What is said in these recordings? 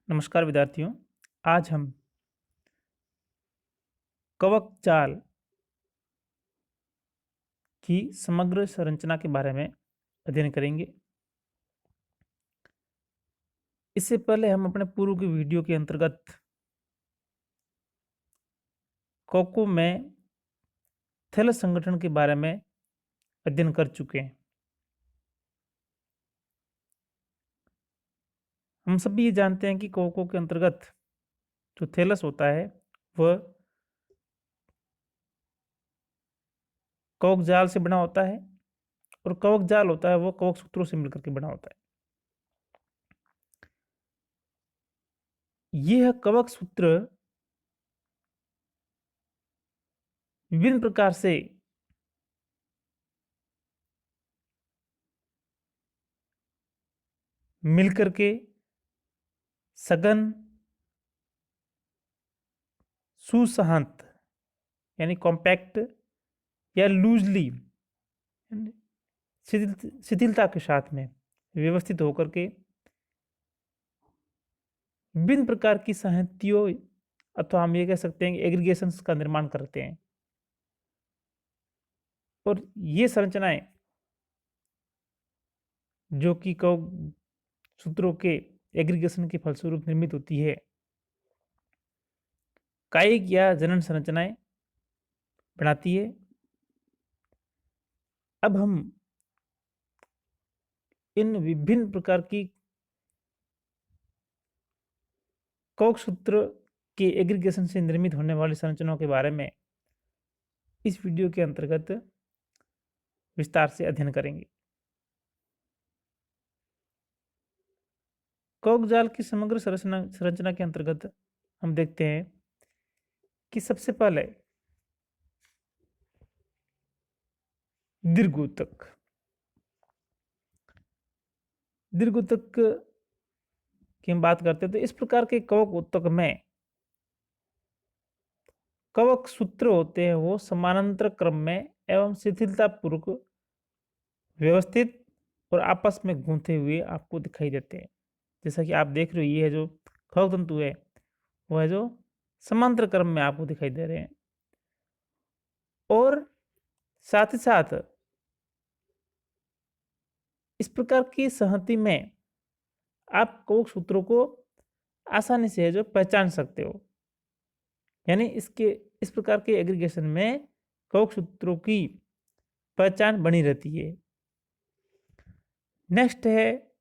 नमस्कार विद्यार्थियों। आज हम कवक जाल की समग्र संरचना के बारे में अध्ययन करेंगे। इससे पहले हम अपने पूर्व की वीडियो के अंतर्गत कोको में थैलस संगठन के बारे में अध्ययन कर चुके हैं। हम सभी ये जानते हैं कि कोको के अंतर्गत जो थैलस होता है वह कवक जाल से बना होता है और कवक जाल होता है वो कवक सूत्रों से मिलकर के बना होता है। यह कवक सूत्र विभिन्न प्रकार से मिलकर के सघन सुसंहत यानी कॉम्पैक्ट या लूजली शिथिलता के साथ में व्यवस्थित होकर के विभिन्न प्रकार की संहतियों अथवा हम ये कह सकते हैं कि एग्रीगेशंस का निर्माण करते हैं। और ये संरचनाएं जो कि कवक सूत्रों के एग्रीगेशन के फलस्वरूप निर्मित होती है, कायिक या जनन संरचनाएं बनाती है। अब हम इन विभिन्न प्रकार की कवक सूत्र के एग्रीगेशन से निर्मित होने वाली संरचनाओं के बारे में इस वीडियो के अंतर्गत विस्तार से अध्ययन करेंगे। कवक जाल की समग्र संरचना के अंतर्गत हम देखते हैं कि सबसे पहले दीर्घ ऊतक की हम बात करते हैं तो इस प्रकार के कवक ऊतक में कवक सूत्र होते हैं वो समानांतर क्रम में एवं शिथिलता पूर्वक व्यवस्थित और आपस में गूंथे हुए आपको दिखाई देते हैं। जैसा कि आप देख रहे हो, ये है जो कवक तंतु है वो है जो समांतर क्रम में आपको दिखाई दे रहे हैं। और साथ ही साथ इस प्रकार की संहति में आप कवक सूत्रों को आसानी से है जो पहचान सकते हो। यानी इसके इस प्रकार के एग्रीगेशन में कवक सूत्रों की पहचान बनी रहती है। नेक्स्ट है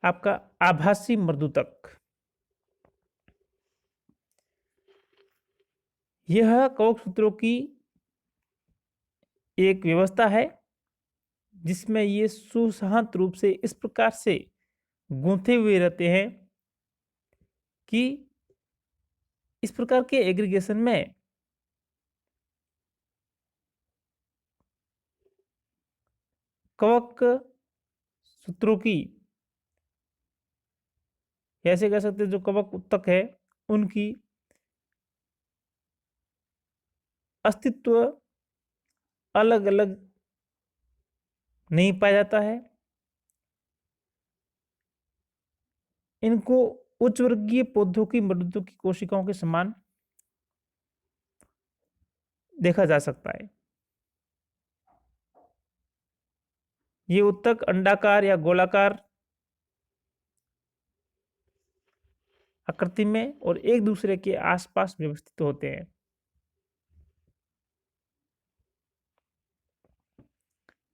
आपका आभासी मर्दूतक। यह कवक सूत्रों की एक व्यवस्था है जिसमें ये सुसंहत रूप से इस प्रकार से गूंथे हुए रहते हैं कि इस प्रकार के एग्रीगेशन में कवक सूत्रों की ऐसे कह सकते हैं जो कवक ऊतक है उनकी अस्तित्व अलग अलग नहीं पाया जाता है। इनको उच्च वर्गीय पौधों की मर्दूतक की कोशिकाओं के समान देखा जा सकता है। ये ऊतक अंडाकार या गोलाकार आकृति में और एक दूसरे के आसपास व्यवस्थित होते हैं।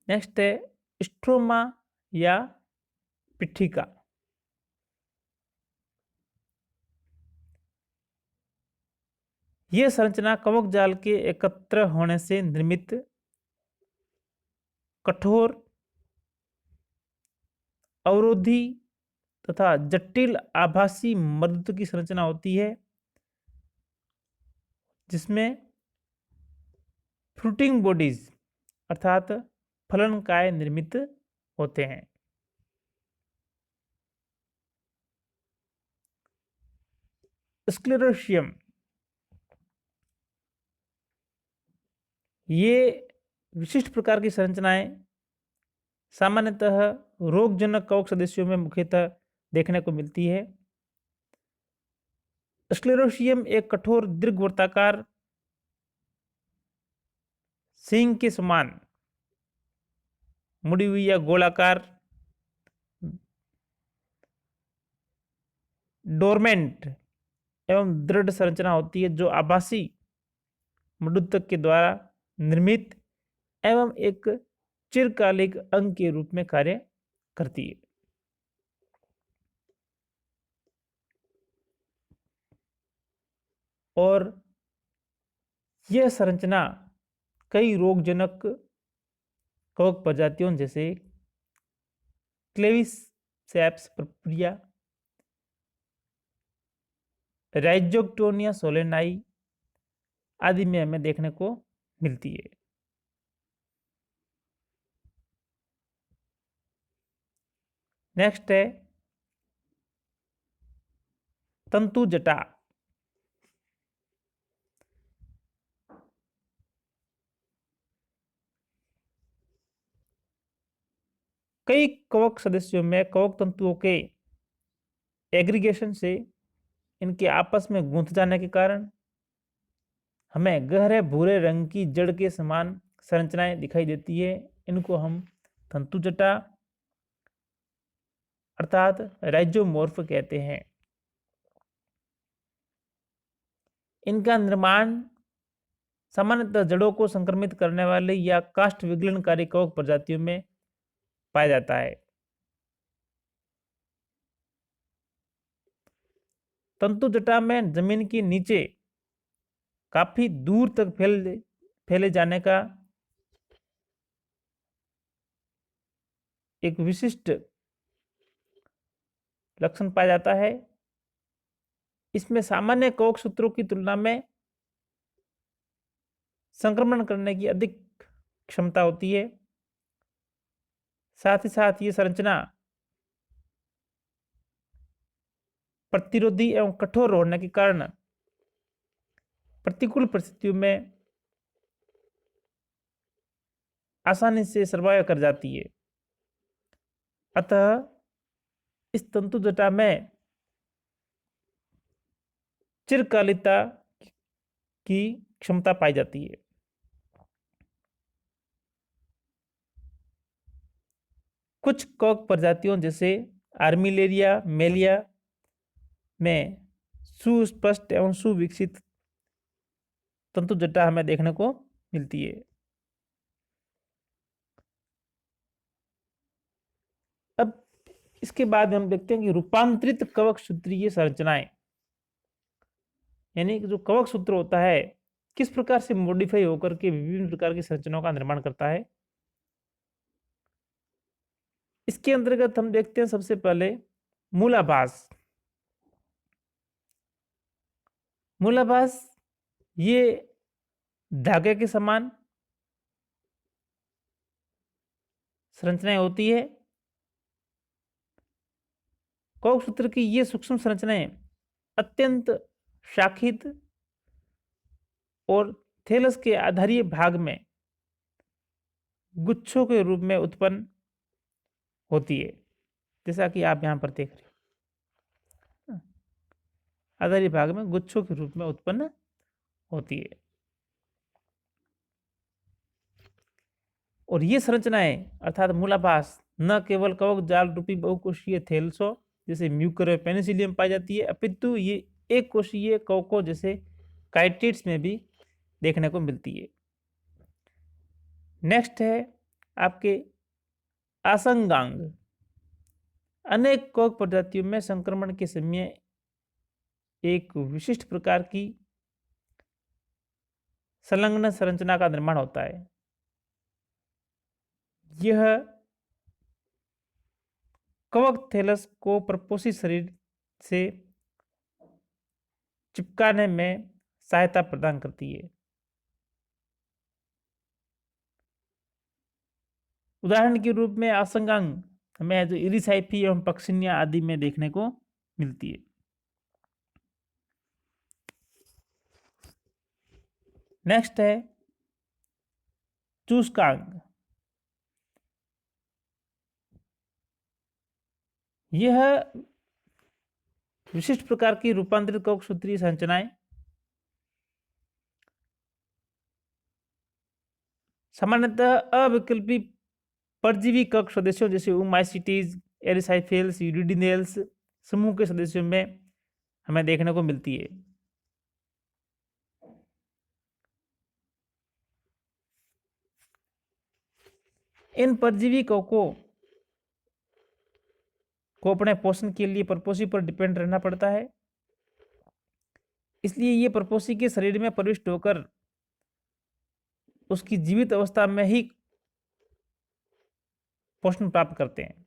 नेक्स्ट है स्ट्रोमा या पिट्ठिका। यह संरचना कवक जाल के एकत्र होने से निर्मित कठोर, अवरोधी तथा जटिल आभासी मर्दूतक की संरचना होती है जिसमें फ्रूटिंग बॉडीज अर्थात फलनकाय निर्मित होते हैं। स्क्लेरोशियम ये विशिष्ट प्रकार की संरचनाएं सामान्यतः रोगजनक कवक सदस्यों में मुख्यतः देखने को मिलती है। स्क्लेरोशियम एक कठोर दीर्घवृत्ताकार सींग के समान मुड़ी हुई या गोलाकार डोरमेंट एवं दृढ़ संरचना होती है जो आभासी मृदुतक के द्वारा निर्मित एवं एक चिरकालिक अंग के रूप में कार्य करती है। और यह संरचना कई रोगजनक कवक प्रजातियों जैसे क्लेविसेप्स प्रक्रिया, राइजोक्टोनिया सोलेनाई आदि में हमें देखने को मिलती है। नेक्स्ट है तंतु जटा। कई कवक सदस्यों में कवक तंतुओं के एग्रीगेशन से इनके आपस में गूंथ जाने के कारण हमें गहरे भूरे रंग की जड़ के समान संरचनाएं दिखाई देती है। इनको हम तंतु जटा अर्थात राइजोमोर्फ कहते हैं। इनका निर्माण सामान्यतः जड़ों को संक्रमित करने वाले या काष्ठ विघलनकारी कवक प्रजातियों में पाया जाता है। तंतु जटा में जमीन के नीचे काफी दूर तक फैले जाने का एक विशिष्ट लक्षण पाया जाता है। इसमें सामान्य कवक सूत्रों की तुलना में संक्रमण करने की अधिक क्षमता होती है। साथ ही साथ ये संरचना प्रतिरोधी एवं कठोर होने के कारण प्रतिकूल परिस्थितियों में आसानी से सर्वाइव कर जाती है। अतः इस तंतु जटा में चिरकालिकता की क्षमता पाई जाती है। कुछ कवक प्रजातियों जैसे आर्मिलेरिया मेलिया में सुस्पष्ट एवं सुविकसित तंतु जटा हमें देखने को मिलती है। अब इसके बाद हम देखते हैं कि रूपांतरित कवक सूत्रीय संरचनाएं, यानी कि जो कवक सूत्र होता है किस प्रकार से मॉडिफाई होकर के विभिन्न प्रकार की संरचनाओं का निर्माण करता है। इसके अंतर्गत हम देखते हैं सबसे पहले मूलाभास। मूलाभास ये धागे के समान संरचनाएं होती है। कवक सूत्र की ये सूक्ष्म संरचनाएं अत्यंत शाखित और थैलस के आधारीय भाग में गुच्छों के रूप में उत्पन्न होती है, जैसा कि आप यहां पर देख रहे हो। आधारीय भाग में गुच्छों के रूप में उत्पन्न होती है। और ये संरचनाएं अर्थात मूलाभास न केवल कवक जाल रूपी बहुकोशीय थैलसों जैसे म्यूकर और पेनिसिलियम पाई जाती है, अपितु ये एक कोशीय कवकों जैसे काइटिड्स में भी देखने को मिलती है। नेक्स्ट है आपके आसंगांग। अनेक कवक प्रजातियों में संक्रमण के समय एक विशिष्ट प्रकार की संलग्न संरचना का निर्माण होता है। यह कवक थैलस को प्रपोषी शरीर से चिपकाने में सहायता प्रदान करती है। उदाहरण के रूप में आसंगांग हमें जो इरिसाइफी एवं पक्सिनिया आदि में देखने को मिलती है। नेक्स्ट है चूसकांग। यह विशिष्ट प्रकार की रूपांतरित कवक सूत्रीय संरचनाएं सामान्यतः अविकल्पी परजीवी कवक सदस्यों जैसे ओमाइसीटीज, एरिसाइफेल्स, यूरिडिनेल्स समूह के सदस्यों में हमें देखने को मिलती है। इन परजीवी कवकों को अपने पोषण के लिए परपोषी पर डिपेंड रहना पड़ता है, इसलिए ये परपोषी के शरीर में प्रविष्ट होकर उसकी जीवित अवस्था में ही पोषण प्राप्त करते हैं।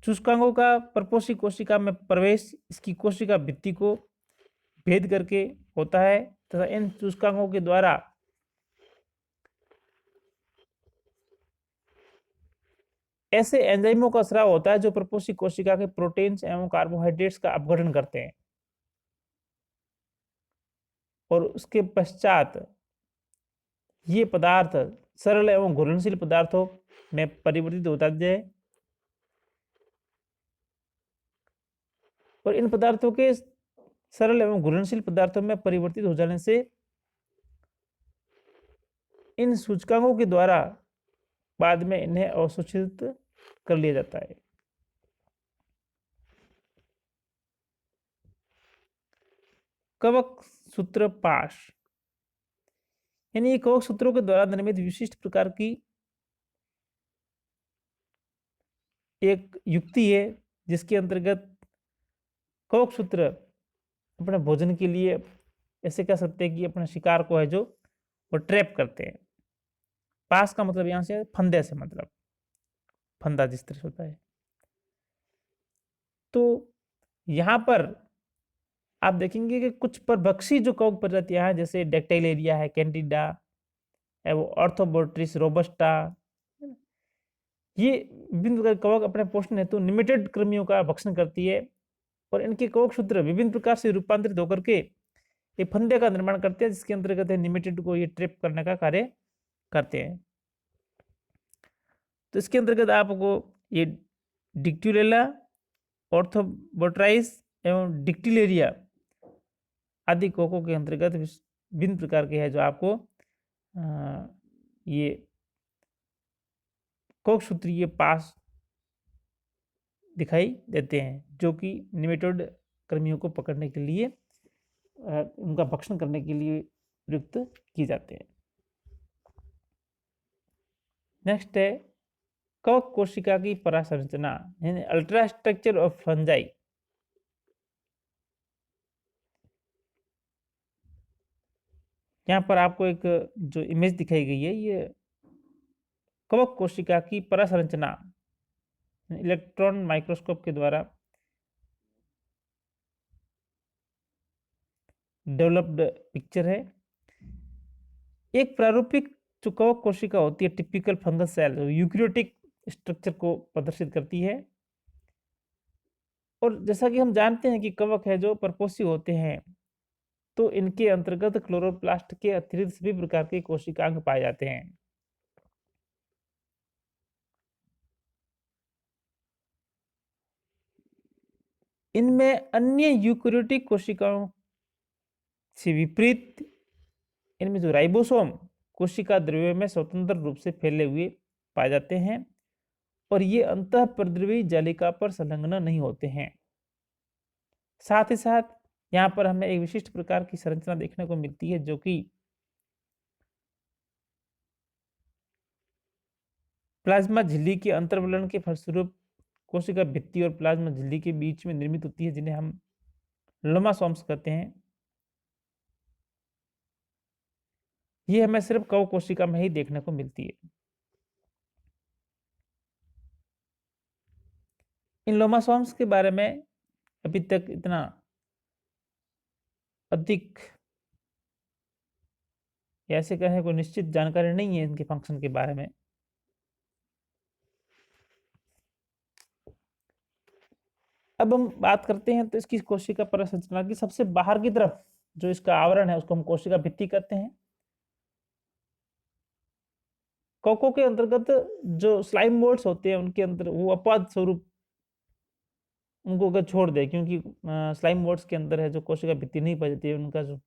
शुष्कांगों का परपोषी कोशिका में प्रवेश इसकी कोशिका भित्ति को भेद करके होता है तथा इन शुष्कांगों के द्वारा ऐसे एंजाइमों का स्राव होता है जो परपोषी कोशिका के प्रोटीन्स एवं कार्बोहाइड्रेट्स का अपघटन करते हैं और उसके पश्चात ये पदार्थ सरल एवं घुलनशील पदार्थों में परिवर्तित होता है और इन पदार्थों के सरल एवं घुलनशील पदार्थों में परिवर्तित हो जाने से इन सूचकांकों के द्वारा बाद में इन्हें अवशोषित कर लिया जाता है। कवक सूत्र पाश यानी कवक सूत्रों के द्वारा निर्मित विशिष्ट प्रकार की एक युक्ति है जिसके अंतर्गत कवक सूत्र अपने भोजन के लिए ऐसे कह सकते हैं कि अपने शिकार को है जो वो ट्रैप करते हैं। पास का मतलब यहां से फंदे से मतलब फंदा जिस तरह से होता है। तो यहां पर आप देखेंगे कि कुछ परभक्षी जो कवक प्रजातियां हैं जैसे डेक्टाइलेरिया है, कैंडिडा एवं ऑर्थोबोट्रिस रोबस्टा, ये विभिन्न प्रकार के कवक अपने पोषण हेतु निमेटोड कृमियों का भक्षण करती है और इनके कवक सूत्र विभिन्न प्रकार से रूपांतरित होकर के एक फंदे का निर्माण करते हैं जिसके अंतर्गत निमेटोड को ये ट्रैप करने का कार्य करते हैं। तो इसके अंतर्गत आपको ये डिक्टुलेला, ऑर्थोबोट्राइस एवं डिक्टिलेरिया आदि कवकों के अंतर्गत विभिन्न प्रकार के हैं जो आपको ये कवक सूत्रीय पास दिखाई देते हैं जो कि निमेटोड कृमियों को पकड़ने के लिए उनका भक्षण करने के लिए प्रयुक्त किए जाते हैं। नेक्स्ट है कवक कोशिका की परासंरचना यानी अल्ट्रास्ट्रक्चर ऑफ फंजाई। यहाँ पर आपको एक जो इमेज दिखाई गई है ये कवक कोशिका की परासंरचना इलेक्ट्रॉन माइक्रोस्कोप के द्वारा डेवलप्ड पिक्चर है। एक प्रारूपिक जो कवक कोशिका होती है typical fungus cell eukaryotic structure को प्रदर्शित करती है और जैसा कि हम जानते हैं कि कवक है जो परपोषी होते हैं तो इनके अंतर्गत क्लोरोप्लास्ट के अतिरिक्त सभी प्रकार के कोशिकांग पाए जाते हैं। इनमें अन्य यूकैरियोटिक कोशिकाओं से विपरीत इनमें जो राइबोसोम कोशिका द्रव्य में स्वतंत्र रूप से फैले हुए पाए जाते हैं और ये अंतःप्रद्रवी जालिका पर संलग्न नहीं होते हैं। साथ ही साथ यहाँ पर हमें एक विशिष्ट प्रकार की संरचना देखने को मिलती है जो कि प्लाज्मा झिल्ली के अंतर्वलन के फलस्वरूप कोशिका भित्ति और प्लाज्मा झिल्ली के बीच में निर्मित होती है जिन्हें हम लोमासोम्स कहते हैं। ये हमें सिर्फ कवक कोशिका में ही देखने को मिलती है। इन लोमासोम्स के बारे में अभी तक इतना अधिक ऐसे कहें कोई निश्चित जानकारी नहीं है इनके फंक्शन के बारे में। अब हम बात करते हैं तो इसकी कोशिका परिसंरचना की सबसे बाहर की तरफ जो इसका आवरण है उसको हम कोशिका भित्ति कहते हैं। कवकों के अंतर्गत जो स्लाइम मोल्ड्स होते हैं उनके अंदर वो अपवाद स्वरूप उनको अगर छोड़ दें, क्योंकि स्लाइम मोड्स के अंदर है जो कोशिका भित्ति नहीं पाई जाती है, उनका जो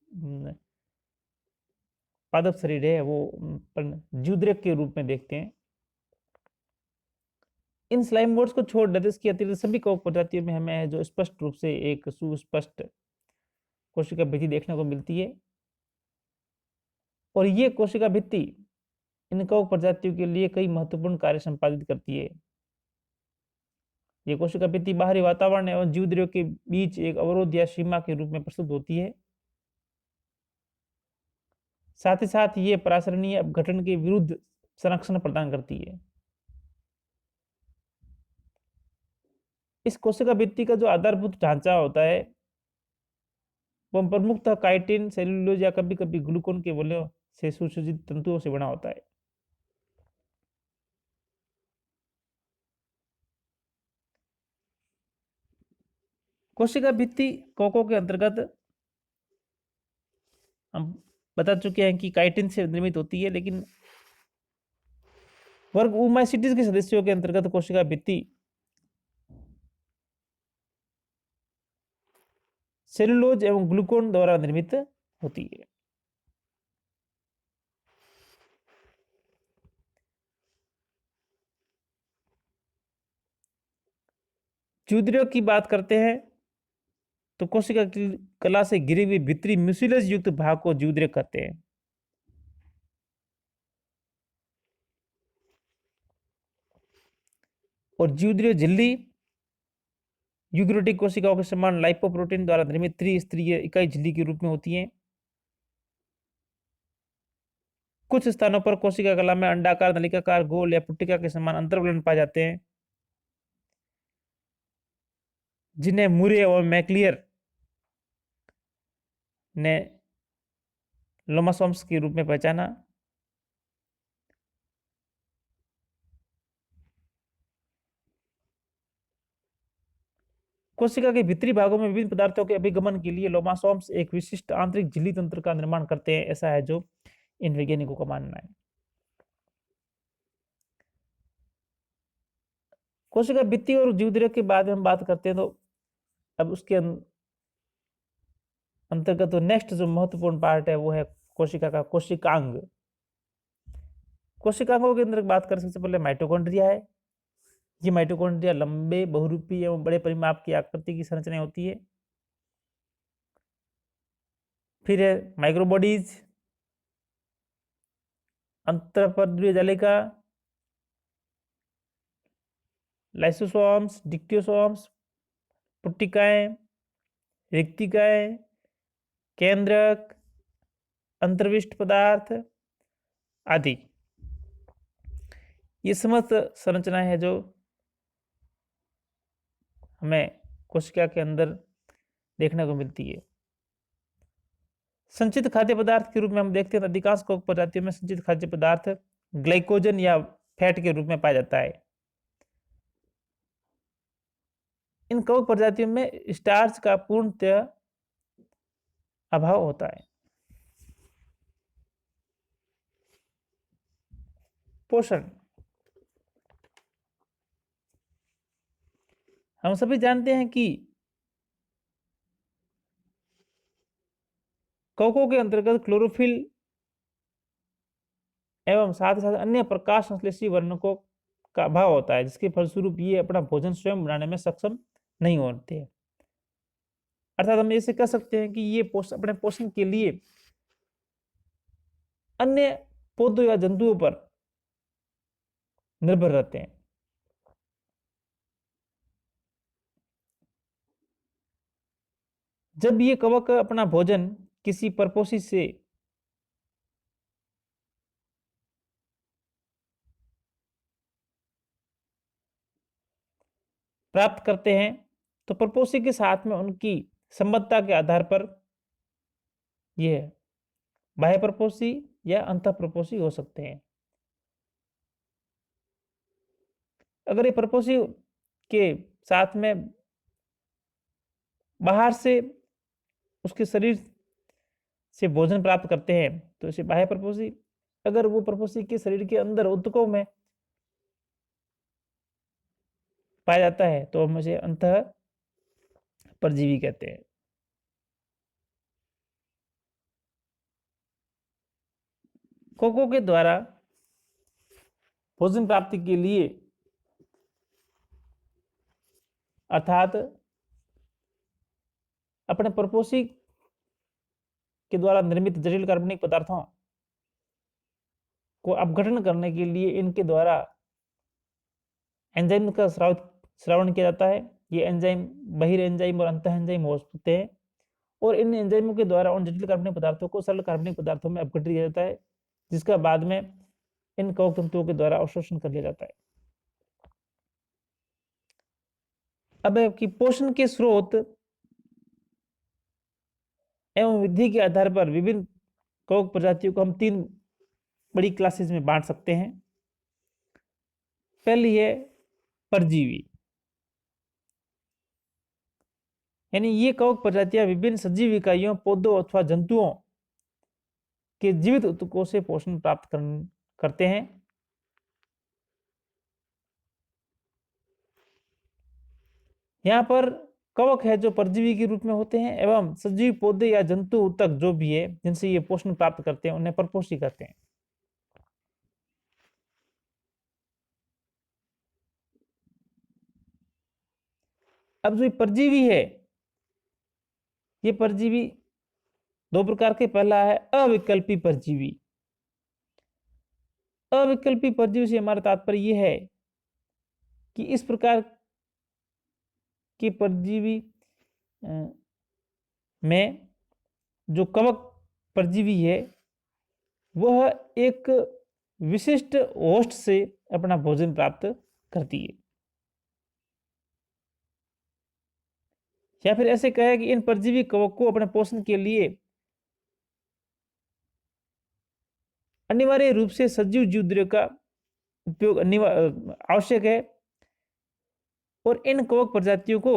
पादप शरीर है वो जीवद्रेक के रूप में देखते हैं। इन स्लाइम मोड्स को छोड़ देते, इसके अतिरिक्त सभी कवक प्रजातियों में हमें जो स्पष्ट रूप से एक सुस्पष्ट कोशिका भित्ति देखने को मिलती है, और ये कोशिका भित्ति इन कवक प्रजातियों के लिए कई महत्वपूर्ण कार्य संपादित करती है। ये कोशिका भित्ति बाहरी वातावरण एवं जीवद्रव्य के बीच एक अवरोध या सीमा के रूप में प्रस्तुत होती है। साथ ही साथ ये परासरणीय अपघटन के विरुद्ध संरक्षण प्रदान करती है। इस कोशिका भित्ति का जो आधारभूत ढांचा होता है वो प्रमुखतः काइटिन, सेल्यूलोज या कभी-कभी ग्लूकोन के वलयों से सुसज्जित तंतुओं से बना होता है। कोशिका भित्ति कवकों के अंतर्गत हम बता चुके हैं कि काइटिन से निर्मित होती है, लेकिन वर्ग ओमाइसीट्स के सदस्यों के अंतर्गत कोशिका भित्ति सेल्यूलोज एवं ग्लूकोन द्वारा निर्मित होती है। जीवद्रव्य की बात करते हैं तो कोशिका की कला से घिरी हुई भीतरी म्यूसिलस युक्त भाग को जीवद्रव्य कहते हैं। और जीवद्रव्य झिल्ली यूकेरियोटिक कोशिकाओं के समान लाइपोप्रोटीन द्वारा निर्मित त्रिस्तरीय इकाई झिल्ली के रूप में होती है। कुछ स्थानों पर कोशिका कला में अंडाकार, नलिकाकार, गोल या पुट्टिका के समान अंतर्वलन पाए जाते हैं, जिन्हें मुरे और मैक्लियर ने लोमासोम्स के रूप में पहचाना। कोशिका के भीतरी भागों में विभिन्न पदार्थों के अभिगमन के लिए लोमासोम्स एक विशिष्ट आंतरिक झिल्ली तंत्र का निर्माण करते हैं, ऐसा है जो इन वैज्ञानिकों का मानना है। कोशिका भित्ति और जीवद्रव्य के बाद में हम बात करते हैं, तो अब उसके अंतर्गत तो नेक्स्ट जो महत्वपूर्ण पार्ट है वो है कोशिका का कोशिकांग। कोशिकांगों के अंदर बात करें, सबसे पहले माइटोकॉन्ड्रिया है। ये माइटोकॉन्ड्रिया लंबे, बहुरूपी एवं बड़े परिमाप की आकृति की संरचना होती है। फिर है माइक्रोबॉडीज, अंतःपर्दीय जालिका, लाइसोसोम्स, डिक्टियोसोम्स, पुट्टिकाएं, रिक्तिकाएं, केंद्रक, अंतर्विष्ट पदार्थ आदि। ये समस्त संरचनाएं हैं जो हमें कोशिका के अंदर देखने को मिलती है। संचित खाद्य पदार्थ के रूप में हम देखते हैं, अधिकांश कवक प्रजातियों में संचित खाद्य पदार्थ ग्लाइकोजन या फैट के रूप में पाया जाता है। इन कवक प्रजातियों में स्टार्च का पूर्णतः अभाव होता है। पोषण, हम सभी जानते हैं कि कवकों के अंतर्गत क्लोरोफिल एवं साथ ही साथ अन्य प्रकाश संश्लेषी वर्णकों का अभाव होता है, जिसके फलस्वरूप ये अपना भोजन स्वयं बनाने में सक्षम नहीं होते हैं। अर्थात हम ऐसे कह सकते हैं कि ये अपने पोषण के लिए अन्य पौधों या जंतुओं पर निर्भर रहते हैं। जब ये कवक अपना भोजन किसी परपोषी से प्राप्त करते हैं, तो परपोषी के साथ में उनकी संबद्धता के आधार पर यह बाह्य परपोषी या अंतः परपोषी हो सकते हैं। अगर ये परपोषी के साथ में बाहर से उसके शरीर से भोजन प्राप्त करते हैं तो इसे बाह्य परपोषी। अगर वो परपोषी के शरीर के अंदर ऊतकों में पाया जाता है तो हम इसे अंतः परजीवी कहते हैं। कोको के द्वारा भोजन प्राप्ति के लिए अर्थात अपने परपोषी के द्वारा निर्मित जटिल कार्बनिक पदार्थों को अपघटन करने के लिए इनके द्वारा एंजाइम का श्रावण किया जाता है। ये एंजाइम बहिर एंजाइम और अंतः एंजाइम होते हैं और इन एंजाइमों के द्वारा उन जटिल कार्बनिक पदार्थों को सरल कार्बनिक पदार्थों में अपघटित किया जाता है, जिसका बाद में इन कवक तंतुओं के द्वारा अवशोषण कर लिया जाता है। अब कि पोषण के स्रोत एवं वृद्धि के आधार पर विभिन्न कवक प्रजातियों को हम 3 बड़ी क्लासेस में बांट सकते हैं। पहली है परजीवी, यानी ये कवक प्रजातियां विभिन्न सजीव इकाइयों, पौधों अथवा जंतुओं के जीवित ऊतकों से पोषण प्राप्त करते हैं। यहाँ पर कवक है जो परजीवी के रूप में होते हैं एवं सजीव पौधे या जंतु ऊतक जो भी है जिनसे ये पोषण प्राप्त करते हैं उन्हें परपोषी कहते हैं। अब जो परजीवी है, ये परजीवी 2 प्रकार के। पहला है अविकल्पी परजीवी। अविकल्पी परजीवी से हमारा तात्पर्य यह है कि इस प्रकार के परजीवी में जो कवक परजीवी है वह एक विशिष्ट होस्ट से अपना भोजन प्राप्त करती है, या फिर ऐसे कहे कि इन परजीवी कवक को अपने पोषण के लिए अनिवार्य रूप से सजीव जीवद्रव्य का उपयोग आवश्यक है और इन कवक प्रजातियों को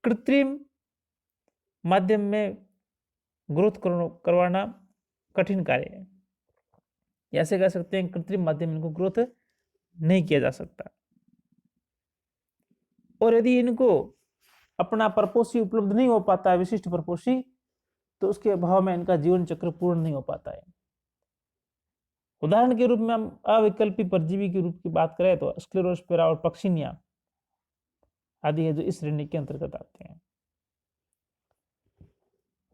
कृत्रिम माध्यम में ग्रोथ करवाना कठिन कार्य है। ऐसे कह सकते हैं कृत्रिम माध्यम में इनको ग्रोथ नहीं किया जा सकता और यदि इनको अपना परपोषी उपलब्ध नहीं हो पाता है, विशिष्ट परपोषी, तो उसके अभाव में इनका जीवन चक्र पूर्ण नहीं हो पाता है। उदाहरण के रूप में हम अविकल्पी परजीवी के रूप की बात करें तो स्क्लेरोस्पोरा और पक्सिनिया आदि है जो इस श्रेणी के अंतर्गत आते हैं।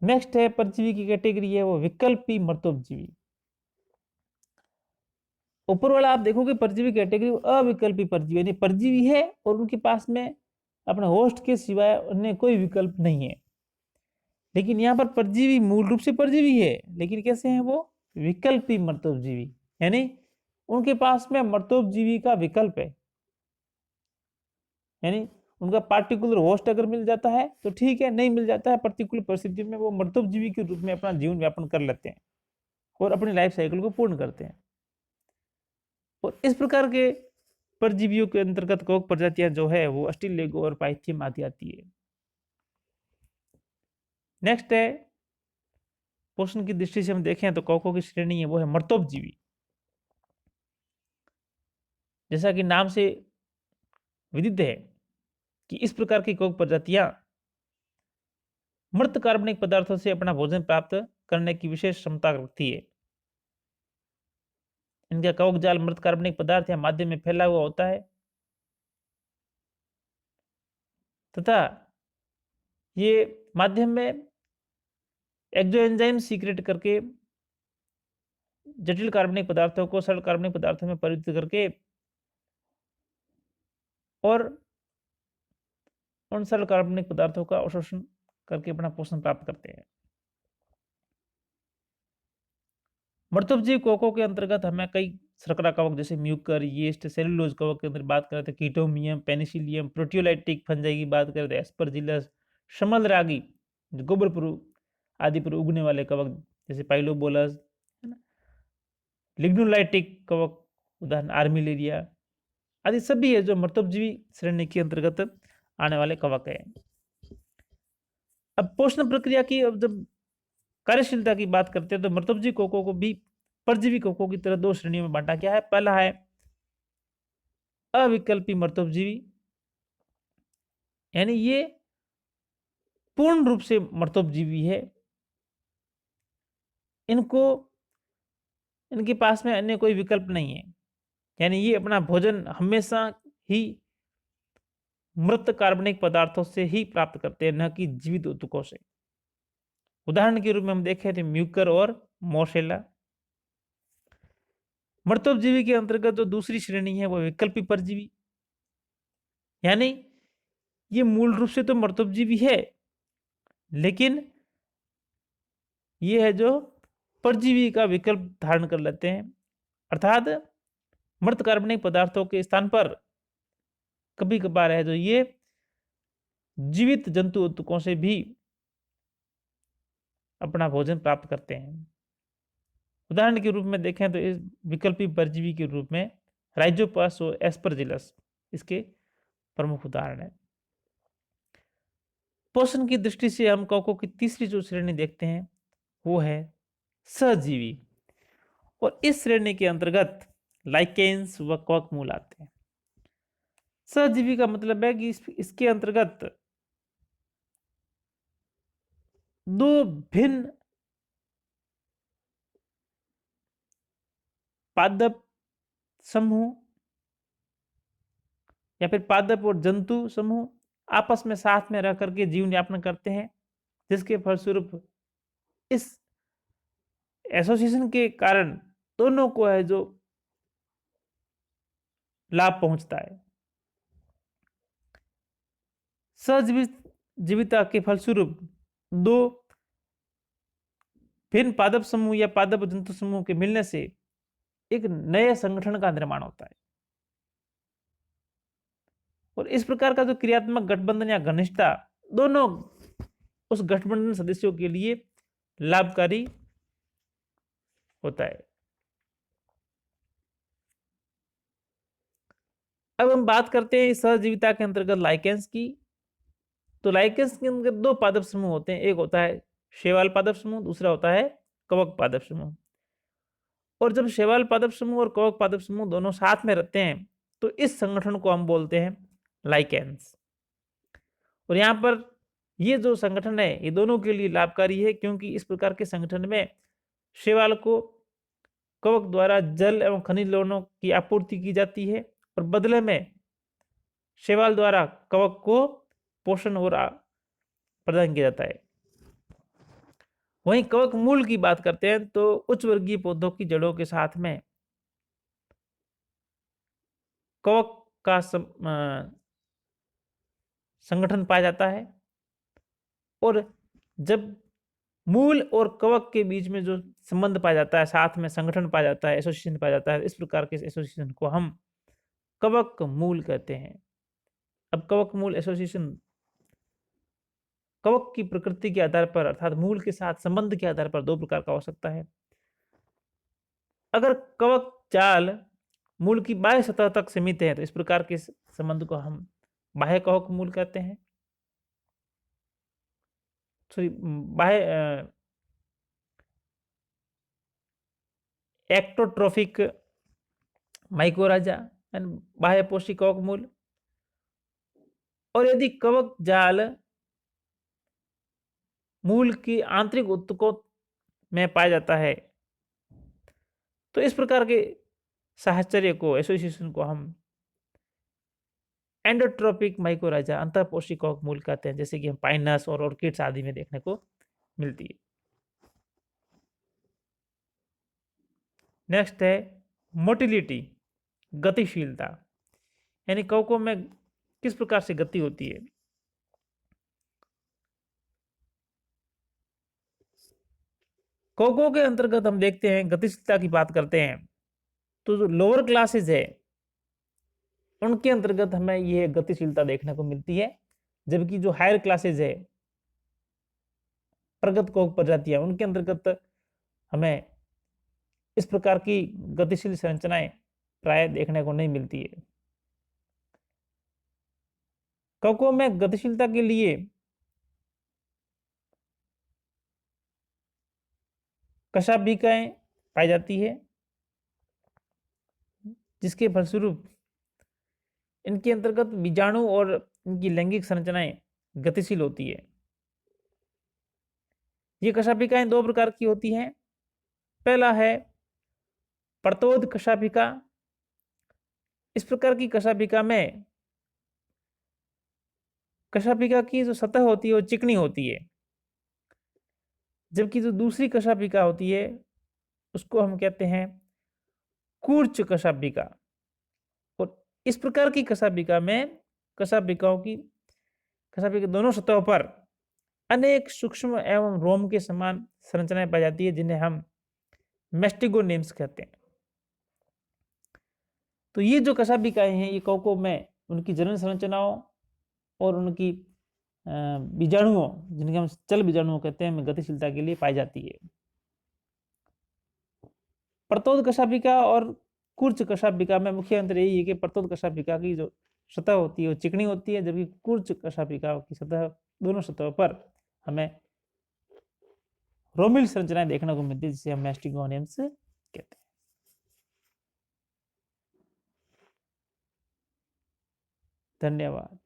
नेक्स्ट है परजीवी की कैटेगरी है वो विकल्पी मर्तोपजीवी। ऊपर वाला आप देखोगे परजीवी कैटेगरी अविकल्पी परजीवी, यानी परजीवी है और उनके पास में अपने होस्ट के सिवाय अन्य कोई विकल्प नहीं है। लेकिन यहाँ पर परजीवी मूल रूप से परजीवी है, लेकिन कैसे हैं वो विकल्पी मर्तोपजीवी, यानी उनके पास में मर्तोपजीवी का विकल्प है। यानी उनका पार्टिकुलर होस्ट अगर मिल जाता है तो ठीक है, नहीं मिल जाता है पर्टिकुलर परिस्थितियों में वो मर्तोपजीवी के रूप में अपना जीवन यापन कर लेते हैं और अपनी लाइफ साइकिल को पूर्ण करते हैं। और इस प्रकार के परजीवियों के अंतर्गत कवक प्रजातियां जो है वो अस्टिलेगो और पाइथियम आदि आती है। नेक्स्ट है पोषण की दृष्टि से हम देखें तो कवकों की श्रेणी है वो है मर्तोपजीवी। जैसा कि नाम से विदित है कि इस प्रकार की कवक प्रजातियां मृत कार्बनिक पदार्थों से अपना भोजन प्राप्त करने की विशेष क्षमता रखती है। इनका कवक जाल मृत कार्बनिक पदार्थ या माध्यम में फैला हुआ होता है तथा ये माध्यम में एक्सोएंजाइम सीक्रेट करके जटिल कार्बनिक पदार्थों को सरल कार्बनिक पदार्थों में परिवर्तित करके और उन सरल कार्बनिक पदार्थों का अवशोषण करके अपना पोषण प्राप्त करते हैं। मर्तोपजीवी कवकों के अंतर्गत हमें कई शर्करा कवक जैसे म्यूकर, यीस्ट, सेलुलोज कवक के अंदर बात करें तो कीटोमियम, पेनिसिलियम, प्रोटियोलाइटिक फंजाई की बात करें तो एस्परजिलस, शमल रागी, गोबर पर आदि पर उगने वाले कवक जैसे पाइलोबोलस, है ना, लिग्नोलाइटिक कवक उदाहरण आर्मिलेरिया आदि सभी है जो मर्तोपजीवी श्रेणी के अंतर्गत आने वाले कवक है। अब पोषण प्रक्रिया की अब जब कार्यशीलता की बात करते हैं तो मर्तोपजीवी कवकों को भी परजीवी कवकों की तरह 2 श्रेणियों में बांटा गया है। पहला है अविकल्पी मर्तोपजीवी, यानी ये पूर्ण रूप से मर्तोपजीवी है। इनको इनके पास में अन्य कोई विकल्प नहीं है। यानी ये अपना भोजन हमेशा ही मृत कार्बनिक पदार्थों से ही प्राप्त करते हैं, न कि जीवित ऊतकों से। उदाहरण के रूप में हम देखें तो म्यूकर और मोशेला। मर्तोपजीवी के अंतर्गत जो दूसरी श्रेणी है वो विकल्पी परजीवी। यानी ये मूल रूप से तो मर्तोपजीवी है, लेकिन ये है जो परजीवी का विकल्प धारण कर लेते हैं। अर्थात मृत कार्बनिक पदार्थों के स्थान पर कभी कभार है जो ये जीवित जंतु ऊतकों से भी अपना भोजन प्राप्त करते हैं। उदाहरण के रूप में देखें तो इस विकल्पी परजीवी के रूप में राइजोपस और एस्परजिलस इसके प्रमुख उदाहरण है। पोषण की दृष्टि से हम कवकों की तीसरी जो श्रेणी देखते हैं वो है सहजीवी, और इस श्रेणी के अंतर्गत लाइकेंस व कवकमूल आते हैं। सहजीवी का मतलब है कि इसके अंतर्गत दो भिन्न पादप समूह या फिर पादप और जंतु समूह आपस में साथ में रह करके जीवन यापन करते हैं, जिसके फलस्वरूप इस एसोसिएशन के कारण दोनों को है जो लाभ पहुंचता है। सहजीवित जीविता के फलस्वरूप दो भिन्न पादप समूह या पादप जंतु समूह के मिलने से एक नए संगठन का निर्माण होता है, और इस प्रकार का जो क्रियात्मक गठबंधन या घनिष्ठता दोनों उस गठबंधन सदस्यों के लिए लाभकारी होता है। अब हम बात करते हैं सहजीविता के अंतर्गत लाइकेंस की। तो लाइकेंस के अंदर दो पादप समूह होते हैं, एक होता है शैवाल पादप समूह, दूसरा होता है कवक पादप समूह। और जब शैवाल पादप समूह और कवक पादप समूह दोनों साथ में रहते हैं तो इस संगठन को हम बोलते हैं लाइकेंस। और यहाँ पर ये जो संगठन है ये दोनों के लिए लाभकारी है, क्योंकि इस प्रकार के संगठन में शैवाल को कवक द्वारा जल एवं खनिज लवणों की आपूर्ति की जाती है, और बदले में शैवाल द्वारा कवक को पोषण और प्रदान किया जाता है। वहीं कवक मूल की बात करते हैं तो उच्च वर्गीय पौधों की जड़ों के साथ में कवक का संगठन पाया जाता है, और जब मूल और कवक के बीच में जो संबंध पाया जाता है, साथ में संगठन पाया जाता है, एसोसिएशन पाया जाता है, इस प्रकार के एसोसिएशन को हम कवक मूल कहते हैं। अब कवक मूल एसोसिएशन कवक की प्रकृति के आधार पर अर्थात मूल के साथ संबंध के आधार पर दो प्रकार का हो सकता है। अगर कवक जाल मूल की बाह्य सतह तक सीमित है तो इस प्रकार के संबंध को हम बाह्य कवक मूल कहते हैं। सॉरी, बाह्य एक्टोट्रोफिक माइकोराजा बाह्य पोषी कवक मूल। और यदि कवक जाल मूल की आंतरिक ऊतकों में पाया जाता है तो इस प्रकार के साहचर्य को एसोसिएशन को हम एंडोट्रोपिक माइकोराजा अंतःपोषी कवक मूल कहते हैं, जैसे कि हम पाइनस और ऑर्किड्स आदि में देखने को मिलती है। नेक्स्ट है मोटिलिटी, गतिशीलता, यानी कवकों में किस प्रकार से गति होती है। कवकों के अंतर्गत हम देखते हैं गतिशीलता की बात करते हैं तो जो लोअर क्लासेज है उनके अंतर्गत हमें यह गतिशीलता देखने को मिलती है, जबकि जो हायर क्लासेज है प्रगत कवक प्रजातियां उनके अंतर्गत हमें इस प्रकार की गतिशील संरचनाएं प्राय देखने को नहीं मिलती है। कवकों में गतिशीलता के लिए कशाभिकाएं पाई जाती है, जिसके फलस्वरूप इनके अंतर्गत बीजाणु और इनकी लैंगिक संरचनाएं गतिशील होती है। ये कशापिकाएं दो प्रकार की होती हैं। पहला है प्रतोद कशापिका। इस प्रकार की कशापिका में कशापिका की जो सतह होती है वो चिकनी होती है, जबकि जो दूसरी कशापिका होती है उसको हम कहते हैं कूर्च कशापिका। और इस प्रकार की कशापिका में कशापिका दोनों सतहों पर अनेक सूक्ष्म एवं रोम के समान संरचनाएं पाई जाती है, जिन्हें हम मेस्टिगोनिम्स कहते हैं। तो ये जो कशापिकाएं हैं ये कवकों में उनकी जनन संरचनाओं और उनकी बीजाणुओं, जिनके हम चल बीजाणुओं कहते हैं, में गतिशीलता के लिए पाई जाती है। प्रतोद कशापिका और कूर्च कशापिका में मुख्य अंतर यही है कि प्रतोद कशापिका की जो सतह होती है वो चिकनी होती है, जबकि कूर्च कशापिका की सतह, दोनों सतहों पर हमें रोमिल संरचनाएं देखने को मिलती है, जिसे हम मेस्टिगोनियम्स कहते हैं। धन्यवाद।